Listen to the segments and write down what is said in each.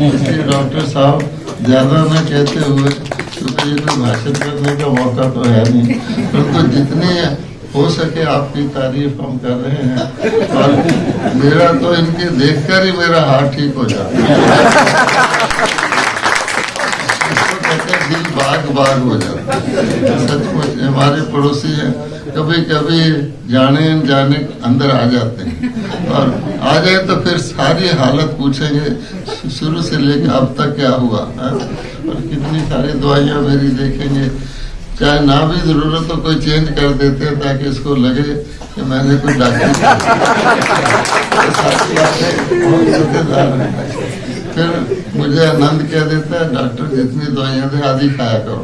इसलिए डॉक्टर साहब ज्यादा न कहते हुए, क्योंकि ये कोई भाषण करने का मौका तो है नहीं, परंतु जितने हो सके आपकी तारीफ हम कर रहे हैं। और मेरा तो इनके देखकर ही मेरा हार्ट ठीक हो जाता है, इसको कहते हैं दिल बाग बाग हो जाता है। सचमुच हमारे पड़ोसी हैं, कभी कभी जाने अनजाने अंदर आ जाते हैं, और आ जाए तो फिर सारी हालत पूछेंगे शुरू से लेकर अब तक क्या हुआ है? और कितनी सारी दवाइयाँ मेरी देखेंगे, चाहे ना भी जरूरत तो कोई चेंज कर देते हैं ताकि इसको लगे कि मैंने कोई डॉक्टर फिर मुझे आनंद कह देता है, डॉक्टर जितनी दवाइयाँ दे आधी खाया करो।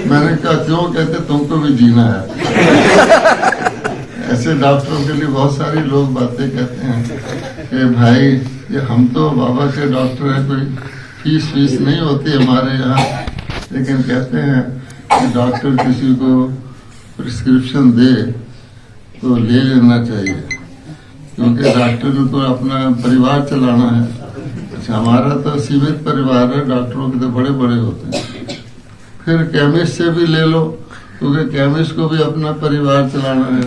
मैंने कहा क्यों? कहते तुमको भी जीना है। ऐसे डॉक्टरों के लिए बहुत सारी लोग बातें कहते हैं कि भाई ये हम तो बाबा के डॉक्टर हैं, कोई फीस नहीं होती हमारे यहाँ, लेकिन कहते हैं कि डॉक्टर किसी को प्रिस्क्रिप्शन दे तो ले लेना चाहिए, क्योंकि डॉक्टर को अपना परिवार चलाना है। अच्छा, हमारा तो सीमित परिवार है, डॉक्टरों के तो बड़े बड़े होते हैं। फिर केमिस्ट से भी ले लो, क्योंकि केमिस्ट को भी अपना परिवार चलाना है,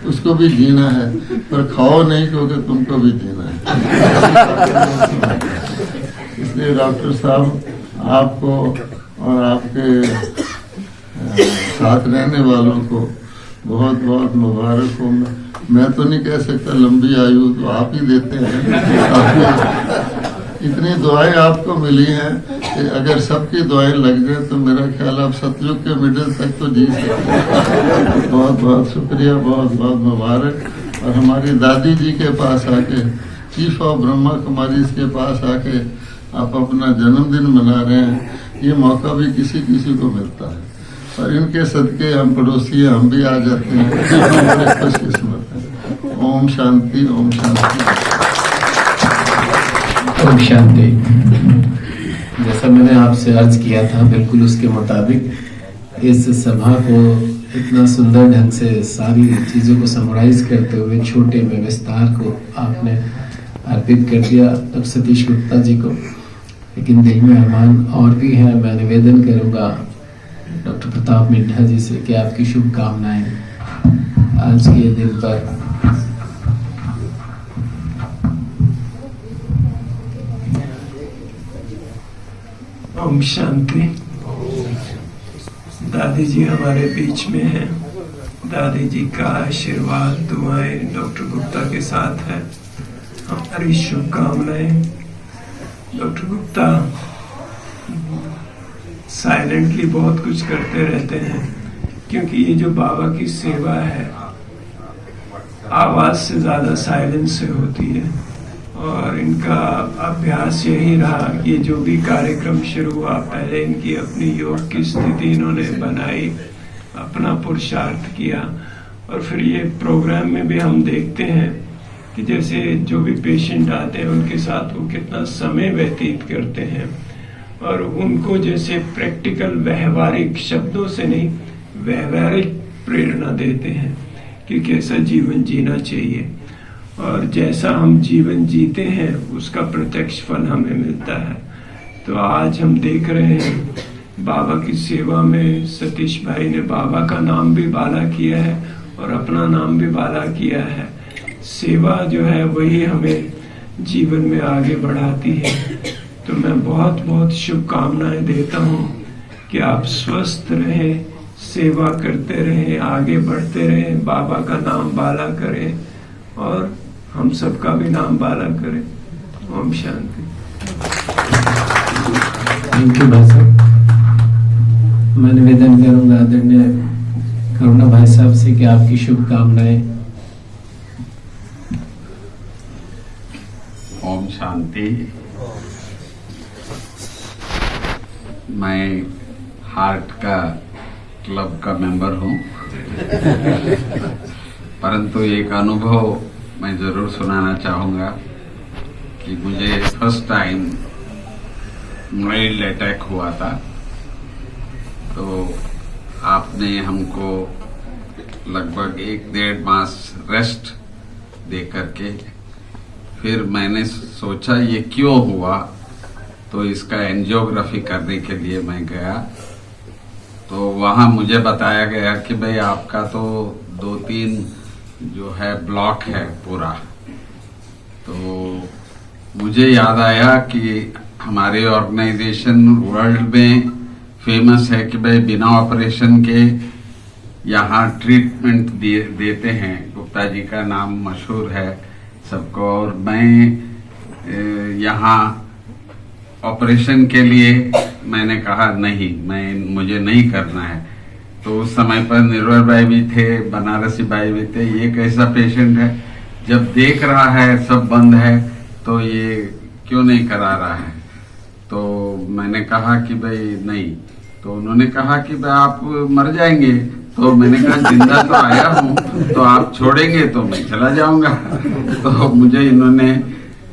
उसको भी जीना है, पर खाओ नहीं क्योंकि तुमको भी जीना है। इसलिए डॉक्टर साहब आपको और आपके साथ रहने वालों को बहुत बहुत मुबारक हो। मैं तो नहीं कह सकता लंबी आयु तो आप ही देते हैं। इतनी दुआएं आपको मिली हैं कि अगर सबकी दुआएं लग जाए तो मेरा ख्याल आप सतयुग के मिडिल तक तो जी सकते हैं। बहुत बहुत शुक्रिया, बहुत बहुत मुबारक। और हमारी दादी जी के पास आके, चीफ ऑफ ब्रह्मा कुमारीज के पास आके आप अपना जन्मदिन मना रहे हैं, ये मौका भी किसी किसी को मिलता है, और इनके सदके हम पड़ोसी हम भी आ जाते हैं, बड़े खुशकिस्मत हैं। ओम शांति, ओम शांति, ओम शांति। जैसा मैंने आपसे अर्ज किया था, बिल्कुल उसके मुताबिक इस सभा को इतना सुंदर ढंग से सारी चीज़ों को समराइज करते हुए छोटे में विस्तार को आपने अर्पित कर दिया डॉक्टर सतीश गुप्ता जी को। लेकिन दिल में अरमान और भी है। मैं निवेदन करूंगा डॉक्टर प्रताप मिंठा जी से कि आपकी शुभकामनाएं आज के दिन पर। ओम शांति। दादी जी हमारे बीच में हैं। दादी जी का आशीर्वाद, दुआएं डॉक्टर गुप्ता के साथ है। हमारी शुभकामनाएं। डॉक्टर गुप्ता साइलेंटली बहुत कुछ करते रहते हैं, क्योंकि ये जो बाबा की सेवा है आवाज से ज्यादा साइलेंस से होती है, और इनका अभ्यास यही रहा कि जो भी कार्यक्रम शुरू हुआ, पहले इनकी अपनी योग की स्थिति इन्होंने बनाई, अपना पुरुषार्थ किया, और फिर ये प्रोग्राम में भी हम देखते हैं कि जैसे जो भी पेशेंट आते हैं उनके साथ वो कितना समय व्यतीत करते हैं, और उनको जैसे प्रैक्टिकल व्यवहारिक शब्दों से नहीं, व्यवहारिक प्रेरणा देते हैं कि कैसा जीवन जीना चाहिए, और जैसा हम जीवन जीते हैं उसका प्रत्यक्ष फल हमें मिलता है। तो आज हम देख रहे हैं बाबा की सेवा में सतीश भाई ने बाबा का नाम भी बाला किया है और अपना नाम भी बाला किया है। सेवा जो है वही हमें जीवन में आगे बढ़ाती है। तो मैं बहुत बहुत शुभकामनाएं देता हूँ कि आप स्वस्थ रहें, सेवा करते रहें, आगे बढ़ते रहें, बाबा का नाम बाला करें और हम सबका भी नाम बाला करें। ओम शांति। थैंक यू भाई साहब। मैं निवेदन करूंगा आदरणीय करुणा भाई साहब से कि आपकी शुभकामनाएं। ओम शांति। मैं हार्ट का क्लब का मेंबर हूँ, परंतु एक अनुभव मैं जरूर सुनाना चाहूँगा कि मुझे फर्स्ट टाइम माइल्ड अटैक हुआ था, तो आपने हमको लगभग 1-1.5 मास रेस्ट दे करके फिर मैंने सोचा ये क्यों हुआ, तो इसका एंजियोग्राफी करने के लिए मैं गया। तो वहां मुझे बताया गया कि भाई आपका तो 2-3 जो है ब्लॉक है पूरा। तो मुझे याद आया कि हमारी ऑर्गेनाइजेशन वर्ल्ड में फेमस है कि भाई बिना ऑपरेशन के यहाँ ट्रीटमेंट देते हैं। गुप्ता जी का नाम मशहूर है सबको। और मैं यहाँ ऑपरेशन के लिए मैंने कहा नहीं, मुझे नहीं करना है। तो उस समय पर निर्भर भाई भी थे, बनारसी भाई भी थे। ये कैसा पेशेंट है, जब देख रहा है सब बंद है तो ये क्यों नहीं करा रहा है। तो मैंने कहा कि भाई नहीं। तो उन्होंने कहा कि भाई आप मर जाएंगे। तो मैंने कहा जिंदा तो आया हूँ, तो आप छोड़ेंगे तो मैं चला जाऊंगा। तो मुझे इन्होंने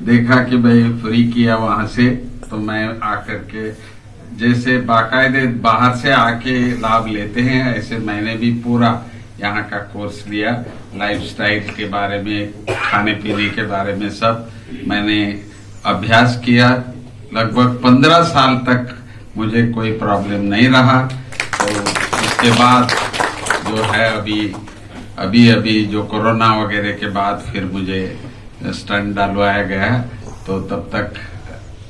देखा कि भाई फ्री किया वहां से, तो मैं आकर के जैसे बाकायदे बाहर से आके लाभ लेते हैं, ऐसे मैंने भी पूरा यहाँ का कोर्स लिया। लाइफस्टाइल के बारे में, खाने पीने के बारे में सब मैंने अभ्यास किया। लगभग 15 साल तक मुझे कोई प्रॉब्लम नहीं रहा। तो उसके बाद जो है अभी जो कोरोना वगैरह के बाद फिर मुझे स्टंट डलवाया गया। तो तब तक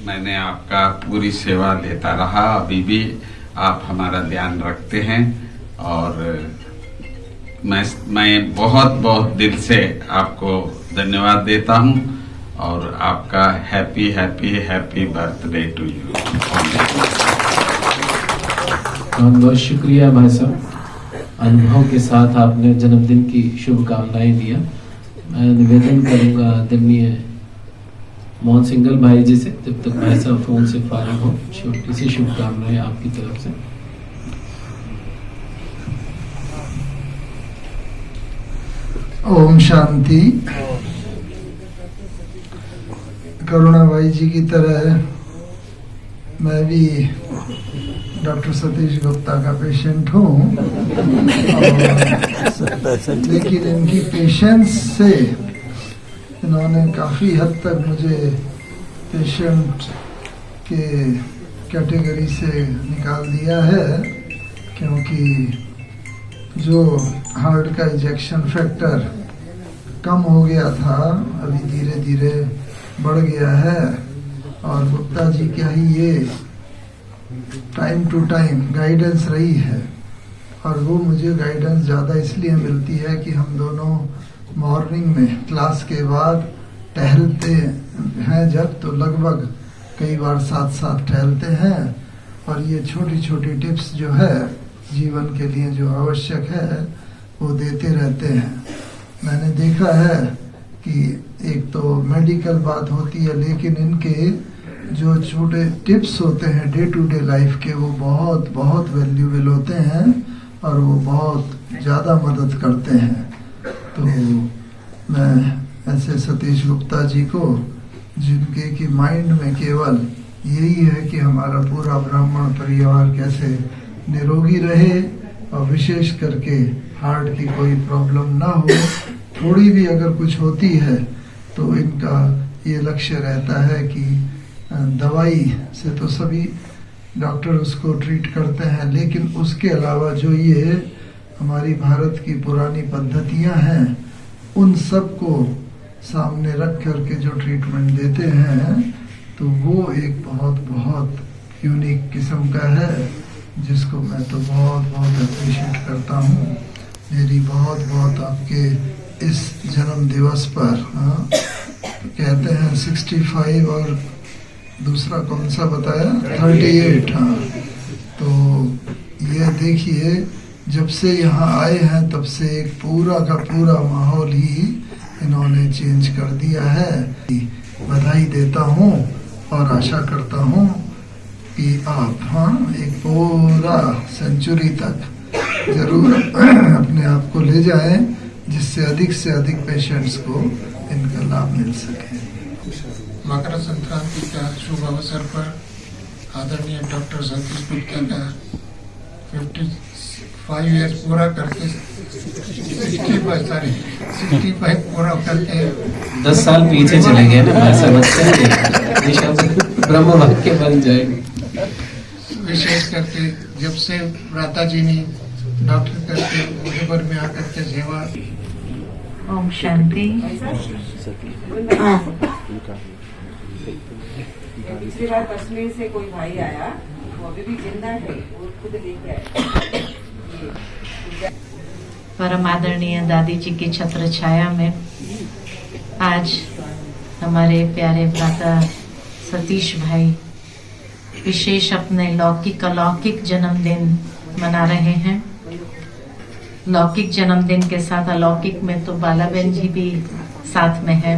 मैंने आपका पूरी सेवा लेता रहा। अभी भी आप हमारा ध्यान रखते हैं और मैं बहुत बहुत दिल से आपको धन्यवाद देता हूं और आपका happy happy happy birthday to you. बहुत बहुत शुक्रिया भाई साहब, अनुभव के साथ आपने जन्मदिन की शुभकामनाएं दिया। मैं निवेदन करूंगा आदरणीय मोहन सिंगल भाई जी से, जब तक भाई साहब फोन से फारिग हो, छोटी सी शुभकामनाएं आपकी तरफ से। ओम शांति। करुणा भाई जी की तरह मैं भी डॉक्टर सतीश गुप्ता का पेशेंट हूँ, लेकिन इनकी पेशेंस से इन्होंने काफ़ी हद तक मुझे पेशेंट के कैटेगरी से निकाल दिया है, क्योंकि जो हार्ट का इजेक्शन फैक्टर कम हो गया था अभी धीरे धीरे बढ़ गया है। और गुप्ता जी क्या ही ये टाइम टू टाइम गाइडेंस रही है, और वो मुझे गाइडेंस ज़्यादा इसलिए मिलती है कि हम दोनों मॉर्निंग में क्लास के बाद टहलते हैं जब, तो लगभग कई बार साथ साथ टहलते हैं। और ये छोटी छोटी टिप्स जो है जीवन के लिए जो आवश्यक है वो देते रहते हैं। मैंने देखा है कि एक तो मेडिकल बात होती है, लेकिन इनके जो छोटे टिप्स होते हैं डे टू डे लाइफ के, वो बहुत बहुत वैल्यूएबल होते हैं और वो बहुत ज़्यादा मदद करते हैं। तो मैं ऐसे सतीश गुप्ता जी को, जिनके की माइंड में केवल यही है कि हमारा पूरा ब्राह्मण परिवार कैसे निरोगी रहे और विशेष करके हार्ट की कोई प्रॉब्लम ना हो, थोड़ी भी अगर कुछ होती है तो इनका ये लक्ष्य रहता है कि दवाई से तो सभी डॉक्टर उसको ट्रीट करते हैं, लेकिन उसके अलावा जो ये हमारी भारत की पुरानी पद्धतियां हैं उन सब को सामने रख करके जो ट्रीटमेंट देते हैं, तो वो एक बहुत बहुत यूनिक किस्म का है, जिसको मैं तो बहुत बहुत अप्रिशिएट करता हूँ। मेरी बहुत बहुत आपके इस जन्म दिवस पर, कहते हैं 65 और दूसरा कौन सा बताया 38, हाँ। तो ये देखिए, जब से यहाँ आए हैं तब से एक पूरा का पूरा माहौल ही इन्होंने चेंज कर दिया है। बधाई देता हूँ और आशा करता हूँ कि आप एक पूरा सेंचुरी तक जरूर अपने आप को ले जाएं, जिससे अधिक पेशेंट्स को इनका लाभ मिल सके। मकर संक्रांति का शुभ अवसर पर आदरणीय डॉक्टर सतीश गुप्ता का 5 ईयर्स पूरा करके 65 पूरा करके 10 साल पीछे चले गए ना, मैं समझते हैं ये शब्द ब्रह्म वाक्य बन जाएंगे। विशेष करके जब से राता जी ने डॉक्टर करके उदयपुर में आकर के सेवा। ओम शांति। पिछली बार कश्मीर से कोई भाई आया, वो अभी भी जिंदा है, वो खुद लेके आया। परम आदरणीय दादी जी की छत्र छाया में आज हमारे प्यारे भ्राता सतीश भाई विशेष अपने लौकिक अलौकिक जन्मदिन मना रहे हैं। लौकिक जन्मदिन के साथ अलौकिक में तो बालाबेन जी भी साथ में है।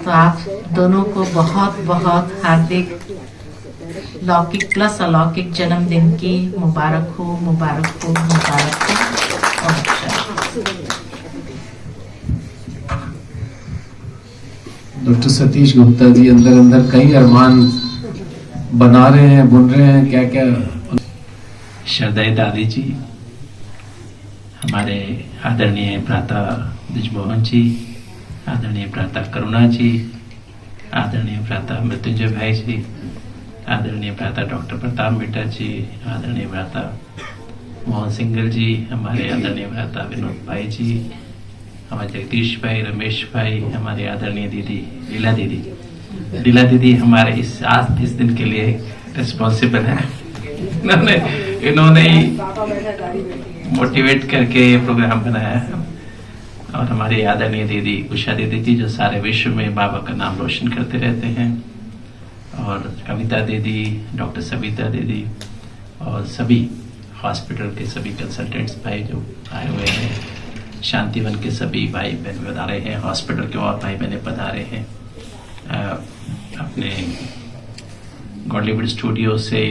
तो आप दोनों को बहुत बहुत हार्दिक लौकिक प्लस अलौकिक जन्मदिन की मुबारक हो, मुबारक हो, मुबारक हो। डॉक्टर सतीश गुप्ता जी अंदर अंदर कई अरमान बना रहे हैं, बुन रहे हैं, क्या क्या। श्रद्धेय दादी जी, हमारे आदरणीय भ्राता ब्रिजमोहन जी, आदरणीय भ्राता करुणा जी, आदरणीय भ्राता मृत्युंजय भाई जी, आदरणीय भ्राता डॉक्टर प्रताप बेटा जी, आदरणीय भ्राता मोहन सिंगल जी, हमारे आदरणीय भ्राता विनोद भाई जी, हमारे जगदीश भाई, रमेश भाई, हमारे आदरणीय दीदी लीला दीदी। लीला दीदी हमारे इस दिन के लिए रिस्पॉन्सिबल है। इन्होंने ही मोटिवेट करके ये प्रोग्राम बनाया है। और हमारी आदरणीय दीदी उषा दीदी जी, जो सारे विश्व में बाबा का नाम रोशन करते रहते हैं, और कविता दीदी, डॉक्टर सविता दीदी, और सभी हॉस्पिटल के सभी कंसल्टेंट्स भाई जो आए हुए हैं, शांतिवन के सभी भाई बहन पधारे हैं, हॉस्पिटल के और भाई बहने पधारे हैं, अपने गॉडलीवुड स्टूडियो से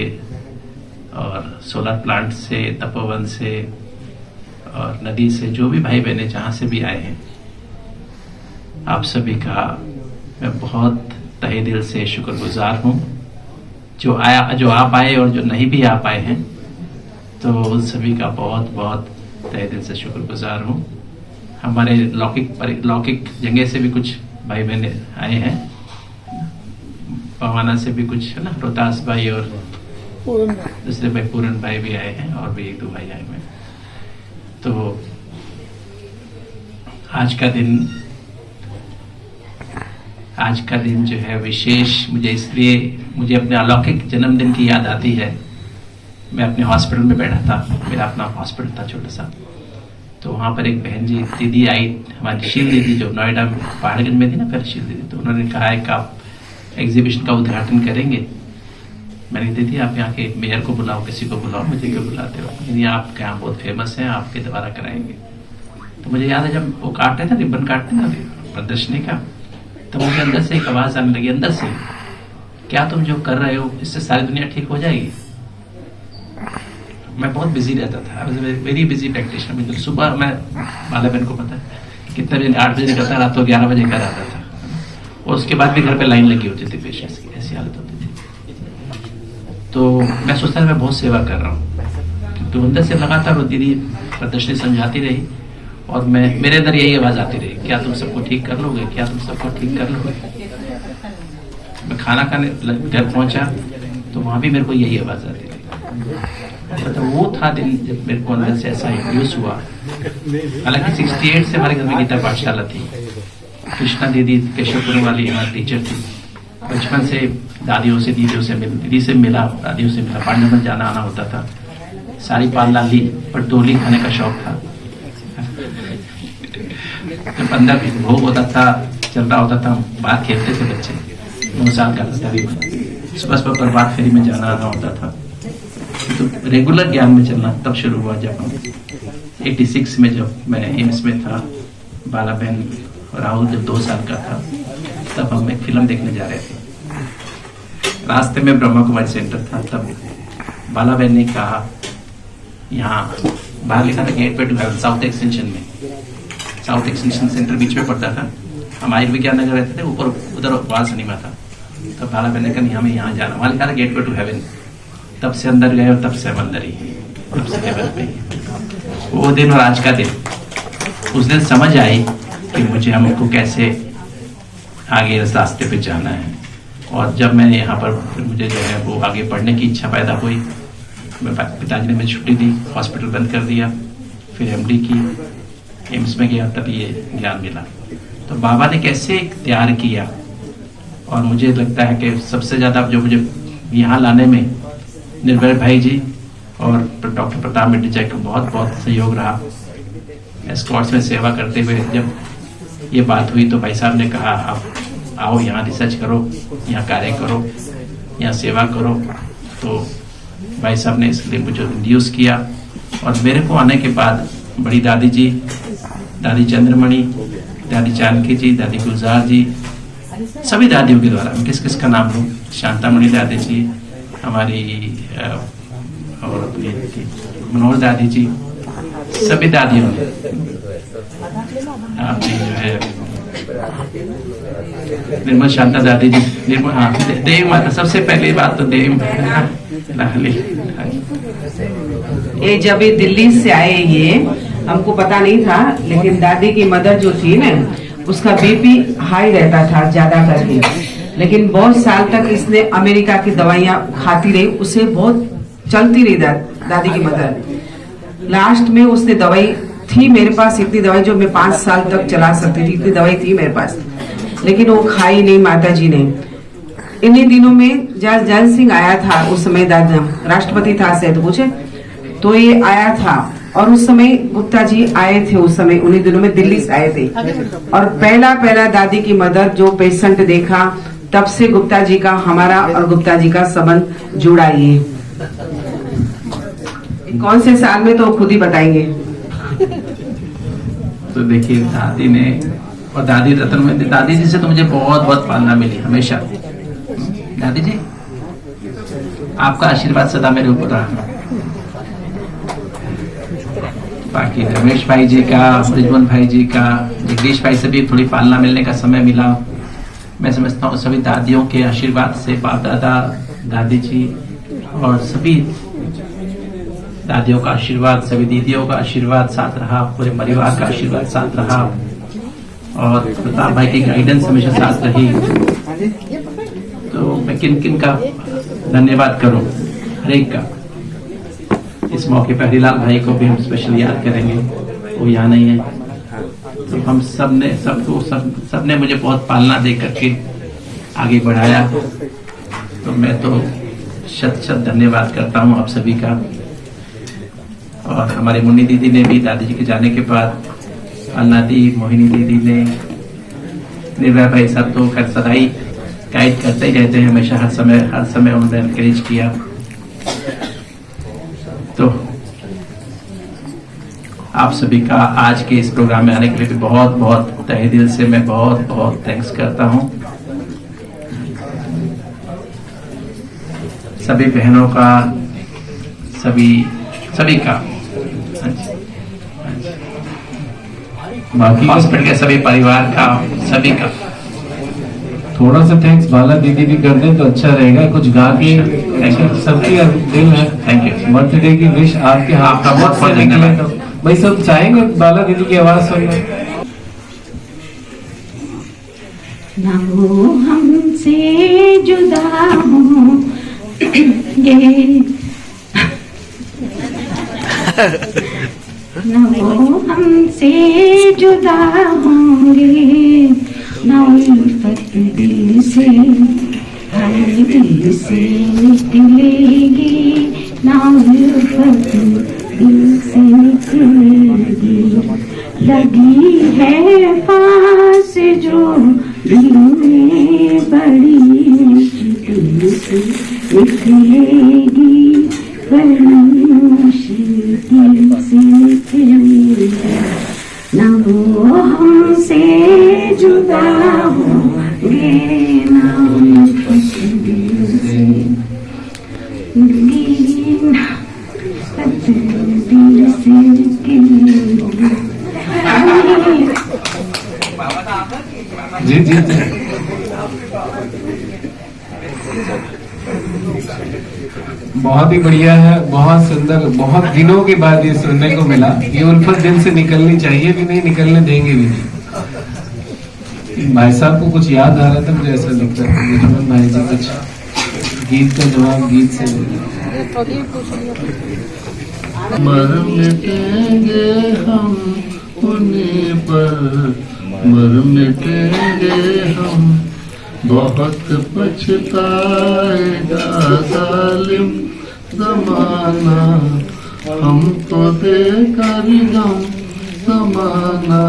और सोलर प्लांट से, तपोवन से और नदी से, जो भी भाई बहने जहाँ से भी आए हैं, आप सभी का मैं बहुत तहे दिल से शुक्रगुजार हूँ। जो आप आए और जो नहीं भी आ पाए हैं, तो उन सभी का बहुत बहुत तहे दिल से शुक्रगुजार हूँ। हमारे लौकिक जगह से भी कुछ भाई बहने आए हैं, पवाना से भी कुछ है ना, रोहतास भाई और दूसरे भाई पूरन भाई भी आए हैं, और भी 1-2 भाई आए हुए हैं। तो आज का दिन जो है विशेष मुझे इसलिए, मुझे अपने अलौकिक जन्मदिन की याद आती है। मैं अपने हॉस्पिटल में बैठा था, मेरा अपना हॉस्पिटल था छोटा सा, तो वहाँ पर एक बहन जी दीदी आई, हमारी शील दीदी, जो नोएडा में पहाड़गंज में थी ना पहले शील दीदी। तो उन्होंने कहा है कि आप एग्जीबिशन का उद्घाटन करेंगे। मैंने दीदी आप यहाँ के मेयर को बुलाओ, किसी को बुलाओ, मुझे क्यों बुलाते हो, यानी आपके यहाँ बहुत फेमस हैं, आपके द्वारा कराएंगे। तो मुझे याद है जब वो काटते थे, रिबन काटते ना प्रदर्शनी का, तो मुझे अंदर से एक आवाज आने लगी, अंदर से, क्या तुम जो कर रहे हो इससे सारी दुनिया ठीक हो जाएगी। मैं बहुत बिजी रहता था, वेरी बिजी प्रैक्टिशनर। मतलब सुबह मैं, बाला बहन को पता है कितने बजे, 8 बजे निकलता, रात को 11 बजे घर आता था, और उसके बाद भी घर पे लाइन लगी होती थी पेशेंट्स की, ऐसी हालत होती थी। तो मैं सोचता था मैं बहुत सेवा कर रहा हूँ। तो अंदर से लगातार वो दीदी प्रदर्शनी समझाती रही, और मेरे अंदर यही आवाज आती रही, क्या तुम सबको ठीक कर लोगे, क्या तुम सबको ठीक कर लोगे। मैं खाना खाने घर पहुंचा तो वहां भी मेरे को यही आवाज आती रही। तो वो था दिन जब मेरे को अंदर से ऐसा इंड्यूस हुआ। हालांकि 68 से हमारे घर में गीता पाठशाला थी। कृष्णा दीदी केशवपुर वाली हमारी टीचर थी। बचपन से दादियों से, दीदियों से दीदी से मिला, दादियों से मिला, पांडव जाना आना होता था। सारी पालना ली, पर डोली खाने का शौक था। जब अंदर भोग होता था, चल रहा होता था, बाहर खेलते थे बच्चे, 9 साल का था तभी। सुबह सुबह प्रभात फेरी में जाना आना होता था। तो रेगुलर ज्ञान में चलना तब शुरू हुआ जब 86 में, जब मैं एम्स में था। बाला बहन राहुल जब 2 साल का था, तब हम एक फिल्म देखने जा रहे थे। रास्ते में ब्रह्मा कुमारी सेंटर था। तब बाला बहन ने कहा, यहाँ बाहर लिखा था gateway to heaven, South Extension में, साउथ एक्सटेंशन सेंटर बीच में पड़ता था। हम आयुर्विज्ञान नगर रहते थे, ऊपर उधर बाल सिनेमा था। तो बाला बहन ने कहा हमें यहाँ जाना, वहाँ लिखा था गेट वे टू हेवन। तब से अंदर गए और तब से हम अंदर ही। सबसे लेवल पे वो दिन और आज का दिन, उस दिन समझ आई कि मुझे हमको कैसे आगे इस रास्ते पे जाना है। और जब मैंने यहाँ पर मुझे जो है वो आगे पढ़ने की इच्छा पैदा हुई, मैं पिताजी ने मुझे छुट्टी दी, हॉस्पिटल बंद कर दिया, फिर एमडी की, एम्स में गया, तब ये ज्ञान मिला। तो बाबा ने कैसे तैयार किया, और मुझे लगता है कि सबसे ज़्यादा जो मुझे यहाँ लाने में निर्भय भाई जी और डॉक्टर प्रताप मिट्टी जी का बहुत बहुत सहयोग रहा। एस्कॉर्ट्स में सेवा करते हुए जब ये बात हुई तो भाई साहब ने कहा आप आओ यहाँ रिसर्च करो, यहाँ कार्य करो, यहाँ सेवा करो। तो भाई साहब ने इसलिए मुझे इंड्यूस किया, और मेरे को आने के बाद बड़ी दादी जी, दादी चंद्रमणि, दादी जानकी जी, दादी गुलजार जी, सभी दादियों के द्वारा, मैं किस किस का नाम लूँ, शांतामणि दादी जी, हमारी और मनोहर दादी जी, सभी दादियों ने आपने जो है निर्मल शांता दादी जी, निर्मल, हाँ देव माता, सबसे पहले बात तो देव लाली। ये जब ये दिल्ली से आए, ये हमको पता नहीं था, लेकिन दादी की मदर जो थी ना, उसका बीपी हाई रहता था ज्यादा करके, लेकिन बहुत साल तक इसने अमेरिका की दवाइयां खाती रही, उसे बहुत चलती रही दादी की मदर। लास्ट में उसने दवाई थी मेरे पास, इतनी दवाई जो मैं 5 साल तक चला सकती थी, इतनी दवाई थी मेरे पास, लेकिन वो खाई नहीं माता जी ने। इन्हीं दिनों में जैन सिंह आया था, उस समय दादा राष्ट्रपति था शायद कुछ, तो ये आया था, और उस समय गुप्ता जी आए थे, उस समय उन्हीं दिनों में दिल्ली से आए थे, और पहला दादी की मदर जो पेशेंट देखा, तब से गुप्ता जी का, हमारा और गुप्ता जी का संबंध जुड़ा। ये कौन से साल में तो खुद ही बताएंगे। तो देखिए दादी ने, और दादी रतन में, दादी जी से तो मुझे बहुत बहुत पालना मिली हमेशा। दादी जी आपका आशीर्वाद सदा मेरे ऊपर रहा। बाकी रमेश भाई जी का, ब्रिजमोहन भाई जी का, जगदीश भाई से भी थोड़ी पालना मिलने का समय मिला। मैं समझता हूँ सभी दादियों के आशीर्वाद से, बाप दादा, दादी जी और सभी दादियों का आशीर्वाद, सभी दीदियों का आशीर्वाद साथ रहा, पूरे परिवार का आशीर्वाद साथ रहा, और प्रताप भाई की गाइडेंस हमेशा साथ रही। तो मैं किन किन का धन्यवाद करूं, हर एक का। इस मौके पर हरिलाल भाई को भी हम स्पेशल याद करेंगे, वो यहाँ नहीं है। तो हम सबने मुझे बहुत पालना दे करके आगे बढ़ाया, तो मैं तो शत धन्यवाद करता हूँ आप सभी का। और हमारी मुन्नी दीदी ने भी दादी जी के जाने के बाद, अन्ना दी, मोहिनी दीदी ने, निर्भय भाई साहब तो खैर सदा ही गाइड करते ही रहते हैं, हमेशा हर समय उन्होंने एनकरेज किया। तो आप सभी का आज के इस प्रोग्राम में आने के लिए भी बहुत बहुत तहे दिल से मैं बहुत बहुत थैंक्स करता हूँ। सभी बहनों का, सभी का, बाकी हॉस्पिटल के सभी परिवार का, सभी का थोड़ा सा थैंक्स बाला दीदी भी कर दें तो अच्छा रहेगा, कुछ गा के। सबकी दिल है, थैंक यू। बर्थडे की विश आपके हाथ का बहुत बहुत निकले, धन्यवाद। तो भाई सब चाहेंगे बाला दीदी की आवाज सुनना। ना वो हमसे जुदा होंगे, ना वो हमसे जुदा होंगे, ना उल्फत दिल से, हर दिल से निकलेगी, ना उल्फत दिल से निकलेगी। लगी है पास जो दिल में, बड़ी मुश्किल से निकलेगी, बड़ी मुश्किल से निकलेगी। ना वो हमसे जुदा होंगे, ना उनके दिल से दिल से निकलेगी। जी जी जी। बहुत ही बढ़िया है, बहुत सुंदर, बहुत दिनों के बाद ये सुनने को मिला। ये उल्फत दिल से निकलनी चाहिए भी नहीं, निकलने देंगे भी नहीं। भाई साहब को कुछ याद आ रहा था, मुझे ऐसा लगता है लक्ष्मण भाई जी कुछ गीत का जवाब गीत से मर मिटेंगे हम उन्हीं पर, मर मिटेंगे हम, बहुत पछताएगा जालिम जमाना, हमको देकर गम जमाना,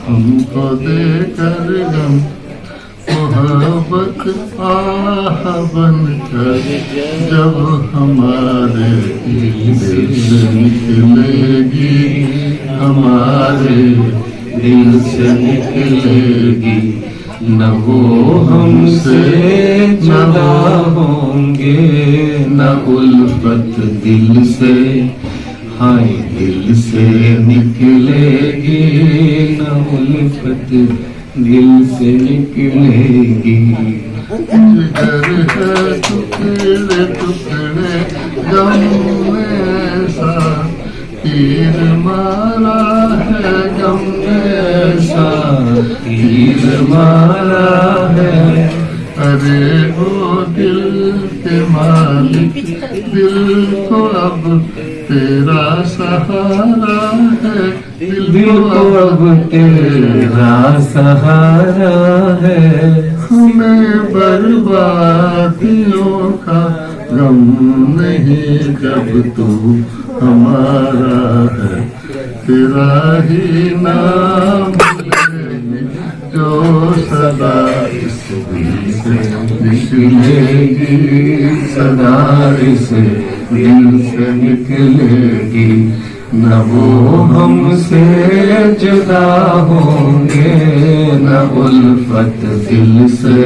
हमको देकर गम। मोहब्बत आह बनकर जब हमारे दिल से निकलेगी, हमारे दिल से निकलेगी, न वो हमसे जुदा होंगे, न उल्फत दिल से, हाय दिल से निकलेगी, न उल्फत दिल से निकलेगी। जिगर है टुकड़े टुकड़े गम में सा, तीर मारा है गम में सा, तीर मारा है। अरे ओ दिल के मालिक, दिल को अब तेरा सहारा है, दिल को अब तेरा सहारा है। हमें बर्बादियों का गम नहीं जब तू हमारा है, तेरा ही नाम जो सदा इस दिल से निकलेगी, सदा इस दिल से निकलेगी, न वो हमसे जुदा होंगे, न उल्फत दिल से,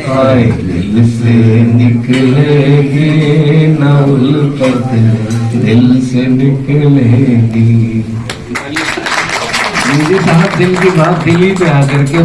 हाय दिल से निकलेगी, न उल्फत दिल से निकलेगी। मुझे साहब दिल की बात दिल ही पे आकर के